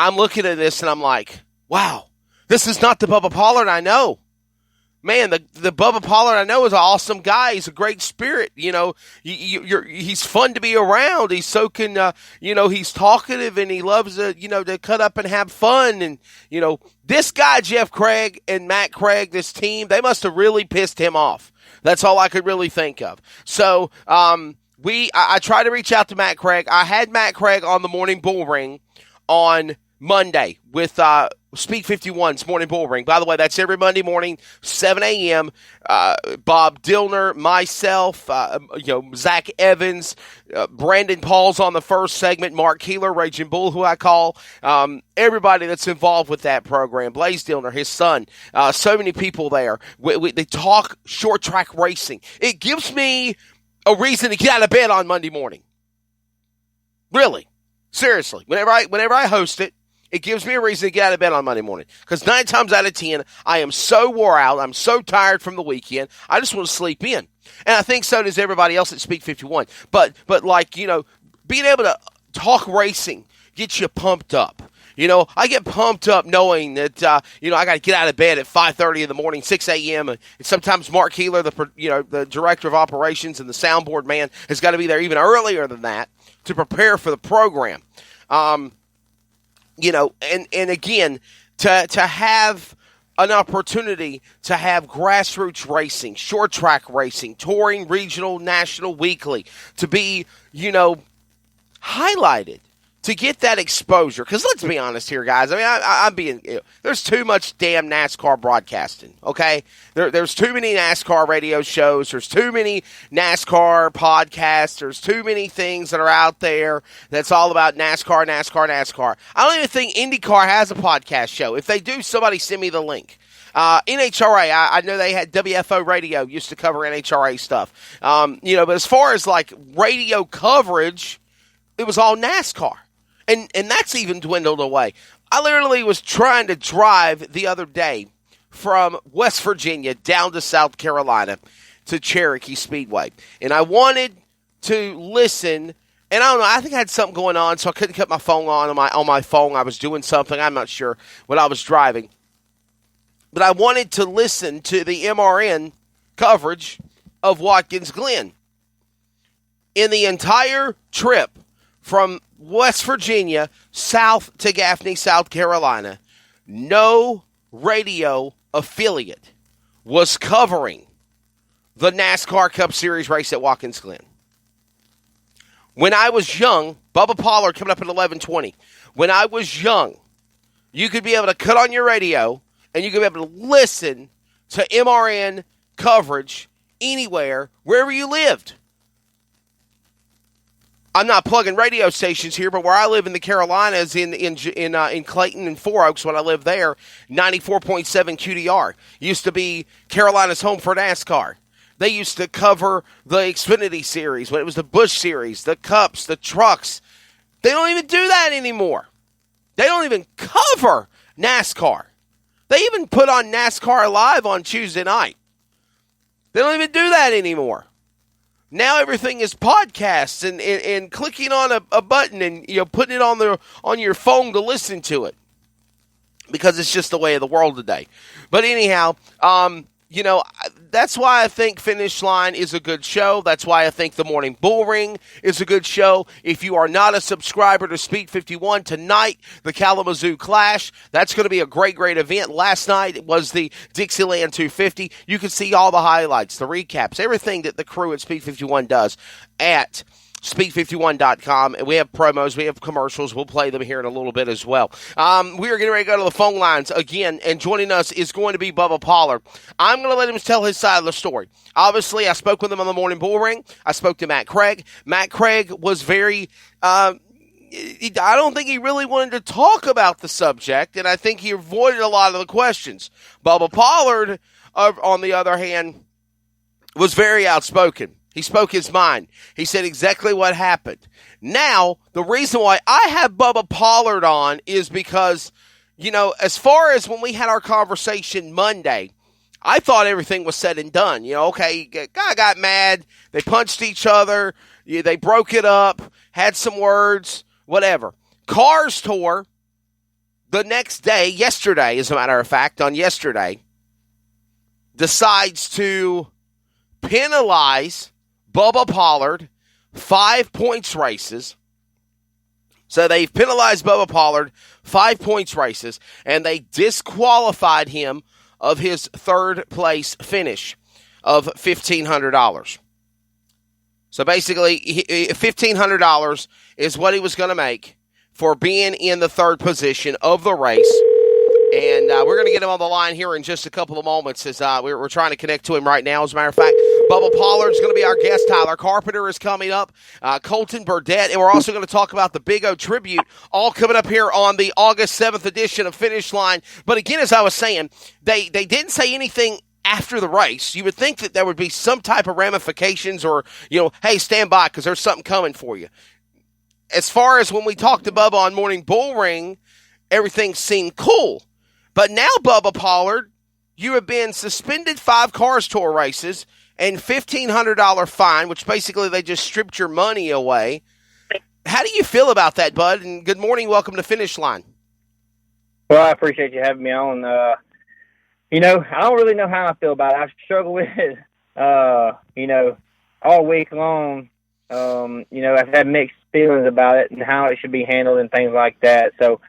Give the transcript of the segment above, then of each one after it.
I'm looking at this and I'm like, wow, this is not the Bubba Pollard I know. Man, the Bubba Pollard I know is an awesome guy. He's a great spirit. He's fun to be around. He's so he's talkative and he loves to cut up and have fun. And, this guy, Jeff Craig and Matt Craig, this team, they must have really pissed him off. That's all I could really think of. So, I tried to reach out to Matt Craig. I had Matt Craig on the Morning Bull Ring on Monday with Speak 51's Morning Bull Ring. By the way, that's every Monday morning, 7 a.m. Bob Dillner, myself, Zach Evans, Brandon Paul's on the first segment, Mark Keeler, Raging Bull, who I call, everybody that's involved with that program, Blaze Dillner, his son, so many people there. They talk short track racing. It gives me a reason to get out of bed on Monday morning. Really. Seriously. Whenever I host it, it gives me a reason to get out of bed on Monday morning. Because 9 times out of 10, I am so wore out. I'm so tired from the weekend. I just want to sleep in. And I think so does everybody else at Speak 51. But being able to talk racing gets you pumped up. I get pumped up knowing that, I got to get out of bed at 5:30 in the morning, 6 a.m. And sometimes Mark Keeler, the director of operations and the soundboard man, has got to be there even earlier than that to prepare for the program. And again, to have an opportunity to have grassroots racing, short track racing, touring, regional, national, weekly, to be, highlighted, to get that exposure. Because let's be honest here, guys. I mean, I'm being, there's too much damn NASCAR broadcasting, okay? There's too many NASCAR radio shows. There's too many NASCAR podcasts. There's too many things that are out there that's all about NASCAR. I don't even think IndyCar has a podcast show. If they do, somebody send me the link. NHRA, I know they had WFO radio used to cover NHRA stuff. But as far as like radio coverage, it was all NASCAR. And that's even dwindled away. I literally was trying to drive the other day from West Virginia down to South Carolina to Cherokee Speedway. And I wanted to listen, and I don't know, I think I had something going on, so I couldn't cut my phone on my phone. I was doing something. I'm not sure what I was driving. But I wanted to listen to the MRN coverage of Watkins Glen. In the entire trip from West Virginia south to Gaffney, South Carolina, no radio affiliate was covering the NASCAR Cup Series race at Watkins Glen. When I was young, Bubba Pollard coming up at 11:20. When I was young, you could be able to cut on your radio and you could be able to listen to MRN coverage anywhere, wherever you lived. I'm not plugging radio stations here, but where I live in the Carolinas, in Clayton and Four Oaks, when I lived there, 94.7 QDR used to be Carolina's home for NASCAR. They used to cover the Xfinity Series, when it was the Busch Series, the Cups, the trucks. They don't even do that anymore. They don't even cover NASCAR. They even put on NASCAR Live on Tuesday night. They don't even do that anymore. Now everything is podcasts and clicking on a button and putting it on your phone to listen to it, because it's just the way of the world today. But anyhow, that's why I think Finish Line is a good show. That's why I think the Morning Bull Ring is a good show. If you are not a subscriber to Speak 51, tonight, the Kalamazoo Clash, that's going to be a great, great event. Last night it was the Dixieland 250. You can see all the highlights, the recaps, everything that the crew at Speak 51 does at Speak51.com, and we have promos, we have commercials. We'll play them here in a little bit as well. We are getting ready to go to the phone lines again, and joining us is going to be Bubba Pollard. I'm going to let him tell his side of the story. Obviously, I spoke with him on the Morning Bull Ring. I spoke to Matt Craig. Matt Craig was very, I don't think he really wanted to talk about the subject, and I think he avoided a lot of the questions. Bubba Pollard, on the other hand, was very outspoken. He spoke his mind. He said exactly what happened. Now, the reason why I have Bubba Pollard on is because, as far as when we had our conversation Monday, I thought everything was said and done. Okay, guy got mad. They punched each other. They broke it up, had some words, whatever. Cars tore. the next day, yesterday, as a matter of fact, on yesterday, decides to penalize Bubba Pollard 5 points races. So they've penalized Bubba Pollard 5 points races, and they disqualified him of his third place finish of $1,500. So basically, $1,500 is what he was going to make for being in the third position of the race. And we're going to get him on the line here in just a couple of moments as we're trying to connect to him right now. As a matter of fact, Bubba Pollard's going to be our guest. Tyler Carpenter is coming up. Colten Burdett. And we're also going to talk about the Big O Tribute, all coming up here on the August 7th edition of Finish Line. But again, as I was saying, they didn't say anything after the race. You would think that there would be some type of ramifications or, hey, stand by because there's something coming for you. As far as when we talked to Bubba on Morning Bull Ring, everything seemed cool. But now, Bubba Pollard, you have been suspended 5 Cars Tour races and $1,500 fine, which basically they just stripped your money away. How do you feel about that, bud? And good morning. Welcome to Finish Line. Well, I appreciate you having me on. I don't really know how I feel about it. I've struggled with it, all week long. I've had mixed feelings about it and how it should be handled and things like that. So,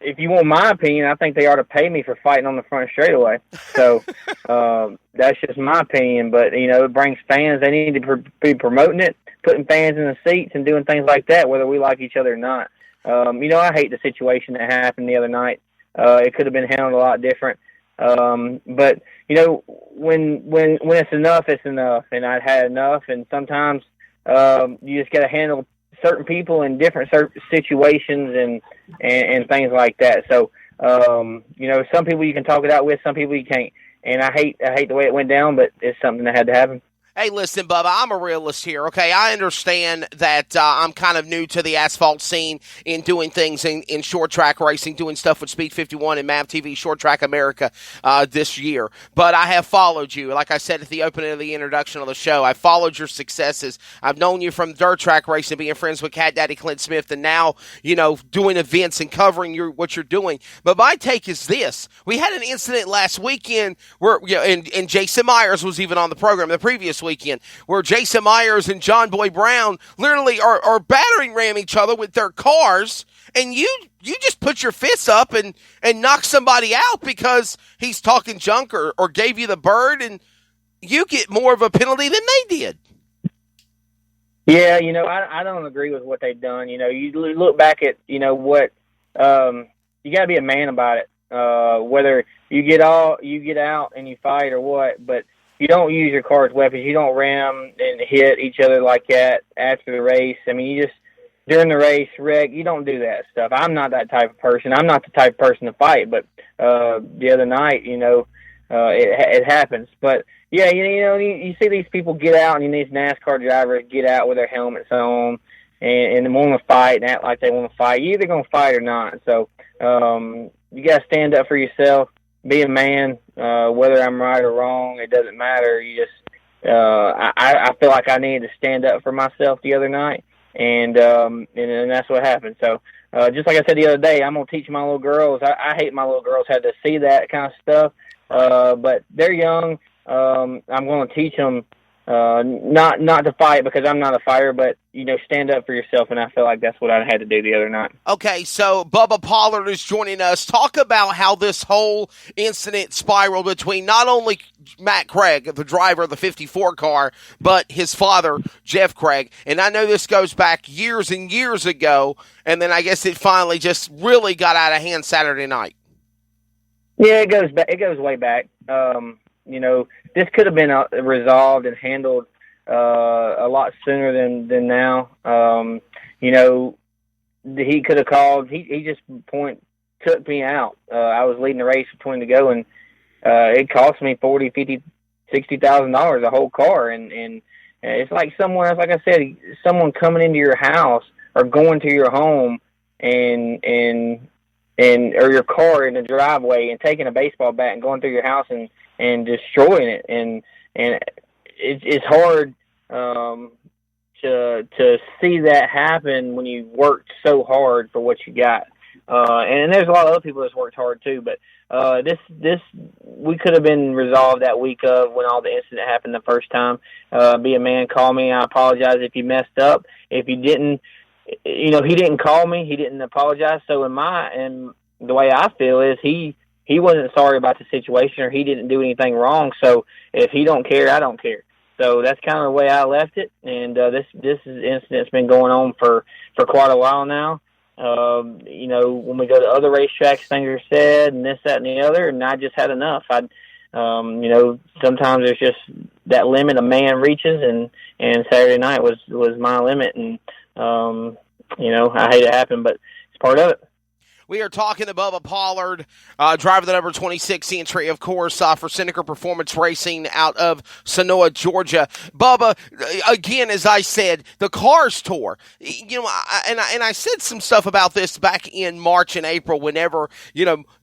if you want my opinion, I think they ought to pay me for fighting on the front straightaway. So that's just my opinion. But, it brings fans. They need to be promoting it, putting fans in the seats and doing things like that, whether we like each other or not. I hate the situation that happened the other night. It could have been handled a lot different. But, when it's enough, it's enough. And I'd had enough. And sometimes you just got to handle certain people in different situations and things like that. So, some people you can talk it out with, some people you can't. And I hate the way it went down, but it's something that had to happen. Hey, listen, Bubba, I'm a realist here, okay? I understand that I'm kind of new to the asphalt scene in doing things in short track racing, doing stuff with Speed 51 and MAV TV Short Track America this year. But I have followed you. Like I said at the opening of the introduction of the show, I followed your successes. I've known you from dirt track racing, being friends with Cat Daddy Clint Smith, and now, doing events and covering what you're doing. But my take is this. We had an incident last weekend where, and Jason Myers was even on the program the previous weekend, where Jason Myers and John Boy Brown literally are battering ram each other with their cars, and you just put your fists up and knock somebody out because he's talking junk or gave you the bird, and you get more of a penalty than they did. Yeah, I don't agree with what they've done. You look back at, what you got to be a man about it. Whether you get out and you fight or what, but you don't use your car as weapons. You don't ram and hit each other like that after the race. I mean, you just, during the race, wreck, you don't do that stuff. I'm not that type of person. I'm not the type of person to fight, but the other night, it happens. But, yeah, you see these people get out, and these NASCAR drivers get out with their helmets on and they want to fight and act like they want to fight. You're either going to fight or not. So you got to stand up for yourself. Be a man, whether I'm right or wrong, it doesn't matter. You just, I feel like I needed to stand up for myself the other night, and that's what happened. So, just like I said the other day, I'm gonna teach my little girls. I hate my little girls had to see that kind of stuff, but they're young. I'm gonna teach them not to fight because I'm not a fighter, but stand up for yourself, and I feel like that's what I had to do the other night. Okay, so Bubba Pollard is joining us. Talk about how this whole incident spiraled between not only Matt Craig, the driver of the 54 car, but his father, Jeff Craig. And I know this goes back years and years ago, and then I guess it finally just really got out of hand Saturday night. Yeah, it goes back. It goes way back. This could have been resolved and handled a lot sooner than now. He could have called. He just took me out. I was leading the race with 20 to go, and it cost me $40,000, $50,000, $60,000 a whole car. And it's like someone else, like I said, someone coming into your house or going to your home and or your car in the driveway and taking a baseball bat and going through your house and destroying it. And it's hard to to see that happen when you worked so hard for what you got. And there's a lot of other people that's worked hard too, but this we could have been resolved that week of when all the incident happened the first time. Be a man, call me. I apologize if you messed up. If you didn't, he didn't call me. He didn't apologize. So in the way I feel is he wasn't sorry about the situation, or he didn't do anything wrong. So if he don't care, I don't care. So that's kind of the way I left it. And this incident's been going on for quite a while now. When we go to other racetracks, things are said and this, that, and the other, and I just had enough. Sometimes there's just that limit a man reaches, and Saturday night was my limit, and I hate it happen, but it's part of it. We are talking to Bubba Pollard, driver the number 26 entry, of course, for Seneca Performance Racing out of Sonoa, Georgia. Bubba, again, as I said, the Cars Tour. I said some stuff about this back in March and April whenever,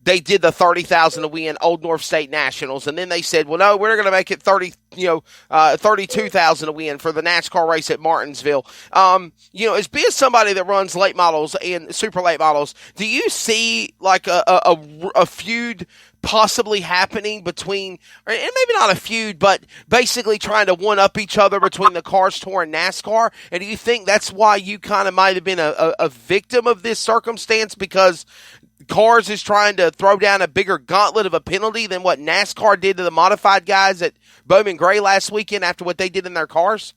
they did the 30,000 to win Old North State Nationals, and then they said, well, no, we're going to make it 32,000 to win for the NASCAR race at Martinsville. As being somebody that runs late models and super late models, do you see like a feud possibly happening between, and maybe not a feud, but basically trying to one-up each other between the Cars Tour and NASCAR? And do you think that's why you kind of might have been a victim of this circumstance, because Cars is trying to throw down a bigger gauntlet of a penalty than what NASCAR did to the modified guys at Bowman Gray last weekend after what they did in their cars?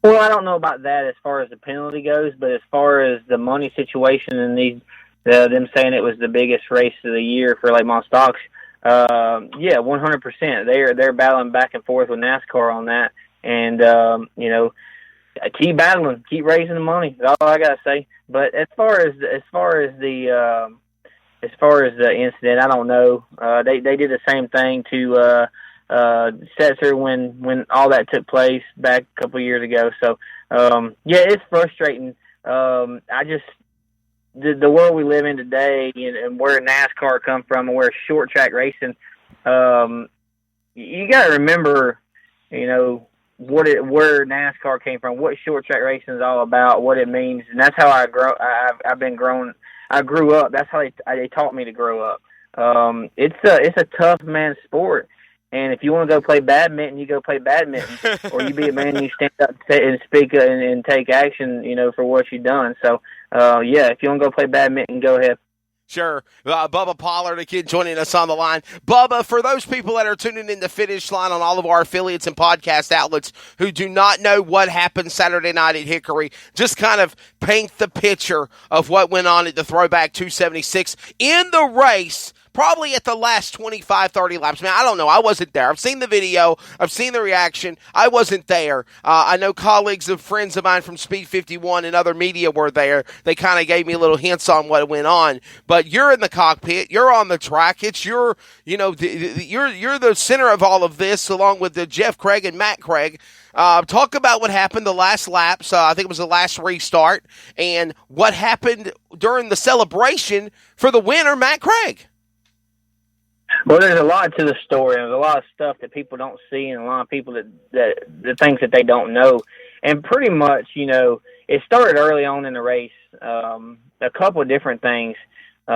Well, I don't know about that as far as the penalty goes, but as far as the money situation and them saying it was the biggest race of the year for late model stocks, 100%. They're battling back and forth with NASCAR on that, and keep battling, keep raising the money. That's all I gotta say. But as far as the incident, I don't know. They did the same thing to Setzer when all that took place back a couple of years ago. So it's frustrating. The world we live in today, and where NASCAR come from, and where short track racing, you got to remember, where NASCAR came from, what short track racing is all about, what it means, and that's how I grew up. That's how they taught me to grow up. It's a tough man sport, and if you want to go play badminton, you go play badminton, or you be a man, you stand up and speak and take action, for what you've done. So, if you want to go play badminton, go ahead. Sure. Bubba Pollard, again, joining us on the line. Bubba, for those people that are tuning in the Finish Line on all of our affiliates and podcast outlets who do not know what happened Saturday night at Hickory, just kind of paint the picture of what went on at the Throwback 276 in the race, probably at the last 25, 30 laps. Man, I don't know. I wasn't there. I've seen the video. I've seen the reaction. I wasn't there. I know colleagues of friends of mine from Speed 51 and other media were there. They kind of gave me little hints on what went on. But you're in the cockpit. You're on the track. It's you're the center of all of this, along with Jeff Craig and Matt Craig. Talk about what happened the last laps. I think it was the last restart, and what happened during the celebration for the winner, Matt Craig. Well, there's a lot to the story. There's a lot of stuff that people don't see, and a lot of people that the things that they don't know. And pretty much, it started early on in the race. A couple of different things. They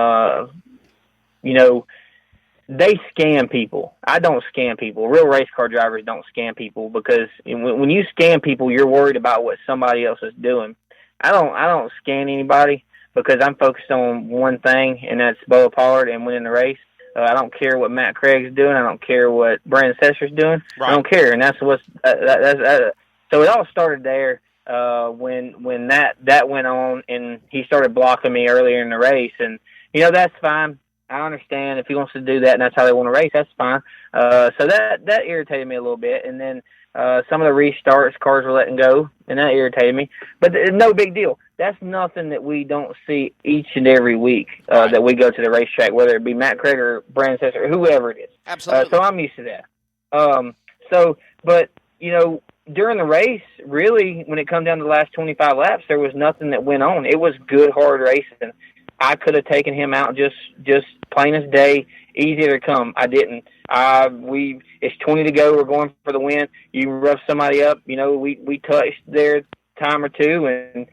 scam people. I don't scam people. Real race car drivers don't scam people, because when you scam people, you're worried about what somebody else is doing. I don't scan anybody, because I'm focused on one thing, and that's Bubba Pollard and winning the race. I don't care what Matt Craig's doing. I don't care what Brandon Sesser's doing. Right. I don't care, and that's what's so it all started there when that went on, and he started blocking me earlier in the race, and that's fine. I understand if he wants to do that, and that's how they want to race. That's fine. So that irritated me a little bit, and then some of the restarts, cars were letting go, and that irritated me. But no big deal. That's nothing that we don't see each and every week that we go to the racetrack, whether it be Matt Craig or Brandon Sesser or whoever it is. Absolutely. So I'm used to that. But during the race, really, when it come down to the last 25 laps, there was nothing that went on. It was good, hard racing. I could have taken him out just plain as day, easy to come. I didn't. It's 20 to go. We're going for the win. You rough somebody up. We touched there a time or two, and